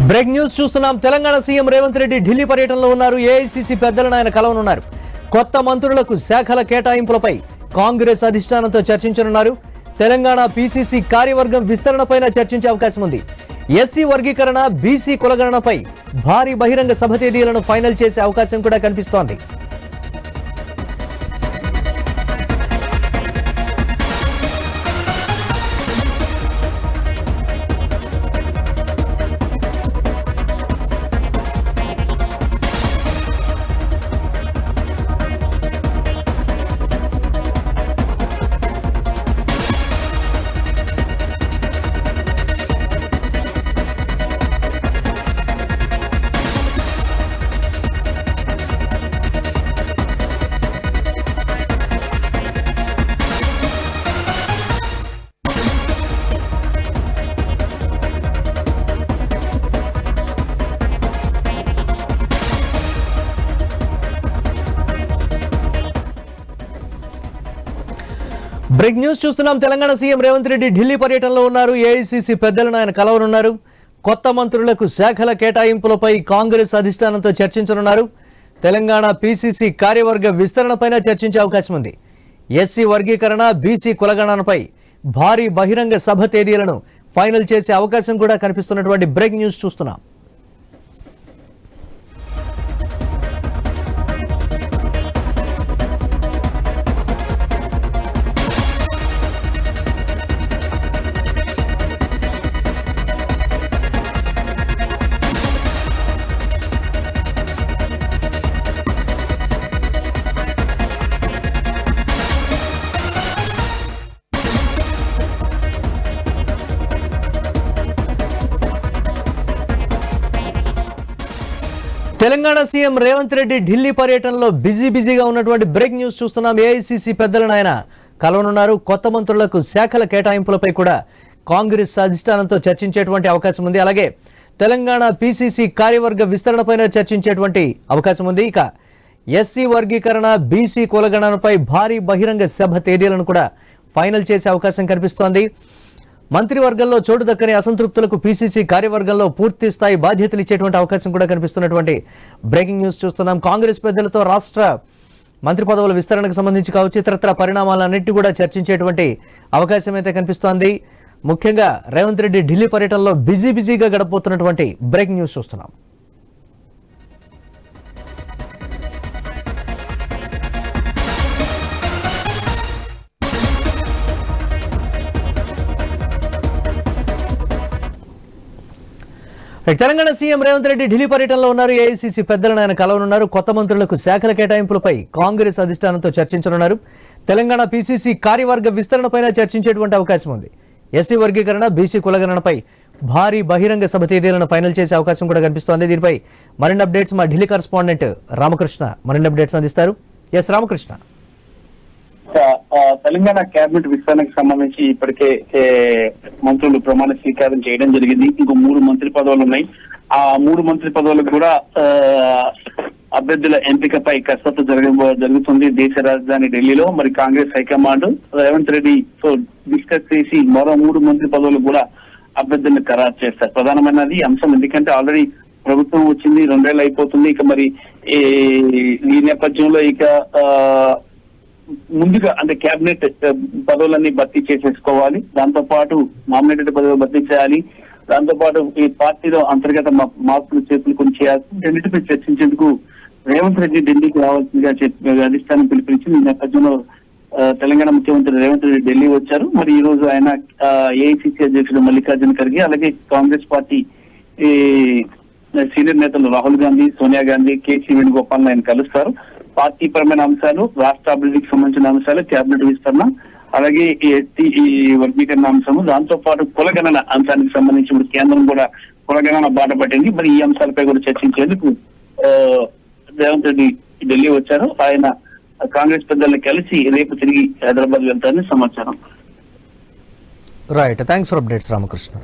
Break news చూస్తున్నాం. Telangana CM Revanth Reddy Delhi పర్యటనలో ఉన్నారు. ఏఐసీసీ పెద్దలను ఆయన కలవనున్నారు. కొత్త మంత్రులకు శాఖల కేటాయింపులపై కాంగ్రెస్ అధిష్టానంతో చర్చించనున్నారు. తెలంగాణ పీసీసీ కార్యవర్గం విస్తరణపైన చర్చించే అవకాశం ఉంది. ఎస్సీ వర్గీకరణ, బీసీ కులగణనపై భారీ బహిరంగ సభ తేదీలను ఫైనల్ చేసే అవకాశం కూడా కనిపిస్తోంది. బ్రేక్ న్యూస్ చూస్తున్నాం. తెలంగాణ సీఎం రేవంత్ రెడ్డి ఢిల్లీ పర్యటనలో ఉన్నారు. ఏఐసీసీ పెద్దలను ఆయన కలవనున్నారు. కొత్త మంత్రులకు శాఖల కేటాయింపులపై కాంగ్రెస్ అధిష్టానంతో చర్చించనున్నారు. తెలంగాణ పీసీసీ కార్యవర్గ విస్తరణపైన చర్చించే అవకాశం ఉంది. ఎస్సీ వర్గీకరణ, బీసీ కులగణనపై భారీ బహిరంగ సభ తేదీలను ఫైనల్ చేసే అవకాశం కూడా కనిపిస్తున్నటువంటి బ్రేక్ న్యూస్ చూస్తున్నాం. తెలంగాణ సీఎం రేవంత్ రెడ్డి ఢిల్లీ పర్యటనలో బిజీగా ఉన్నటువంటి బ్రేక్ న్యూస్ చూస్తున్నాం. ఏఐసీసీ పెద్దలను ఆయన కలవనున్నారు. కొత్త మంత్రులకు శాఖల కేటాయింపులపై కూడా కాంగ్రెస్ అధిష్టానంతో చర్చించేటువంటి అవకాశం ఉంది. అలాగే తెలంగాణ పీసీసీ కార్యవర్గ విస్తరణపైన చర్చించేటువంటి అవకాశం ఉంది. ఇక ఎస్సీ వర్గీకరణ, బీసీ కులగణనపై భారీ బహిరంగ సభ తేదీలను కూడా ఫైనల్ చేసే అవకాశం కనిపిస్తోంది. మంత్రివర్గంలో చోటు దక్కని అసంతృప్తులకు పీసీసీ కార్యవర్గంలో పూర్తి స్థాయి బాధ్యతలు ఇచ్చేటువంటి అవకాశం కూడా కనిపిస్తున్నటువంటి బ్రేకింగ్ న్యూస్ చూస్తున్నాం. కాంగ్రెస్ పెద్దలతో రాష్ట్ర మంత్రి పదవుల విస్తరణకు సంబంధించి కావచ్చు, ఇతరత్ర పరిణామాలన్నింటినీ కూడా చర్చించేటువంటి అవకాశం అయితే కనిపిస్తోంది. ముఖ్యంగా రేవంత్ రెడ్డి ఢిల్లీ పర్యటనలో బిజీగా గడపబోతున్నటువంటి బ్రేకింగ్ న్యూస్ చూస్తున్నాం. తెలంగాణ సీఎం రేవంత్ రెడ్డి ఢిల్లీ పర్యటనలో ఉన్నారు. ఏఐసీసీ పెద్దలను ఆయన కలవనున్నారు. కొత్త మంత్రులకు శాఖల కేటాయింపులపై కాంగ్రెస్ అధిష్టానంతో చర్చించనున్నారు. తెలంగాణ పీసీసీ కార్యవర్గ విస్తరణపైన చర్చించేటువంటి అవకాశం ఉంది. ఎస్సీ వర్గీకరణ, బీసీ కులగణనపై భారీ బహిరంగ సభ తేదీలను ఫైనల్ చేసే అవకాశం కూడా కనిపిస్తోంది. దీనిపై మరిన్ని అప్డేట్స్ మా ఢిల్లీ కరెస్పాండెంట్ రామకృష్ణ మరిన్ని అప్డేట్స్ అందిస్తారు. ఎస్ రామకృష్ణ. తెలంగాణ కేబినెట్ విస్తరణకు సంబంధించి ఇప్పటికే మంత్రులు ప్రమాణ స్వీకారం చేయడం జరిగింది. ఇంకో 3 మంత్రి పదవులు ఉన్నాయి. ఆ 3 మంత్రి పదవులకు కూడా అభ్యర్థుల ఎంపికపై కసరత్తు జరుగుతుంది దేశ రాజధాని ఢిల్లీలో. మరి కాంగ్రెస్ హైకమాండ్ రేవంత్ రెడ్డి తో డిస్కస్ చేసి మరో 3 మంత్రి పదవులు కూడా అభ్యర్థులను ఖరారు చేస్తారు. ప్రధానమైనది అంశం, ఎందుకంటే ఆల్రెడీ ప్రభుత్వం వచ్చింది, 2 ఏళ్ళు అయిపోతుంది. ఇక మరి ఈ నేపథ్యంలో ఇక ముందుగా అంటే కేబినెట్ పదవులన్నీ భర్తీ చేసేసుకోవాలి. దాంతో పాటు నామినేటెడ్ పదవులు భర్తీ చేయాలి. దాంతో పాటు ఈ పార్టీలో అంతర్గత మార్పులు చేతులు కొన్ని చేయాలి. రెండింటిపై చర్చించేందుకు రేవంత్ రెడ్డి ఢిల్లీకి రావాల్సిందిగా అధిష్టానం పిలుపునిచ్చింది. ఈ నేపథ్యంలో తెలంగాణ ముఖ్యమంత్రి రేవంత్ రెడ్డి ఢిల్లీ వచ్చారు. మరి ఈ రోజు ఆయన ఏఐసీసీ అధ్యక్షుడు మల్లికార్జున ఖర్గే, అలాగే కాంగ్రెస్ పార్టీ సీనియర్ నేతలు రాహుల్ గాంధీ, సోనియా గాంధీ, కేసీ వేణుగోపాల్ ఆయన కలుస్తారు. పార్టీ పరమైన అంశాలు, రాష్ట్ర అభివృద్ధికి సంబంధించిన అంశాలు, కేబినెట్ విస్తరణ, అలాగే ఈ వర్గీకరణ అంశము, దాంతో పాటు కులగణన అంశానికి సంబంధించి ఇప్పుడు కేంద్రం కూడా కులగణన బాట పట్టింది. మరి ఈ అంశాలపై కూడా చర్చించేందుకు రేవంత్ రెడ్డి ఢిల్లీ వచ్చారు. ఆయన కాంగ్రెస్ పెద్దల్ని కలిసి రేపు తిరిగి హైదరాబాద్ వెళ్తారని సమాచారం. Right, thanks for updates Ramakrishna.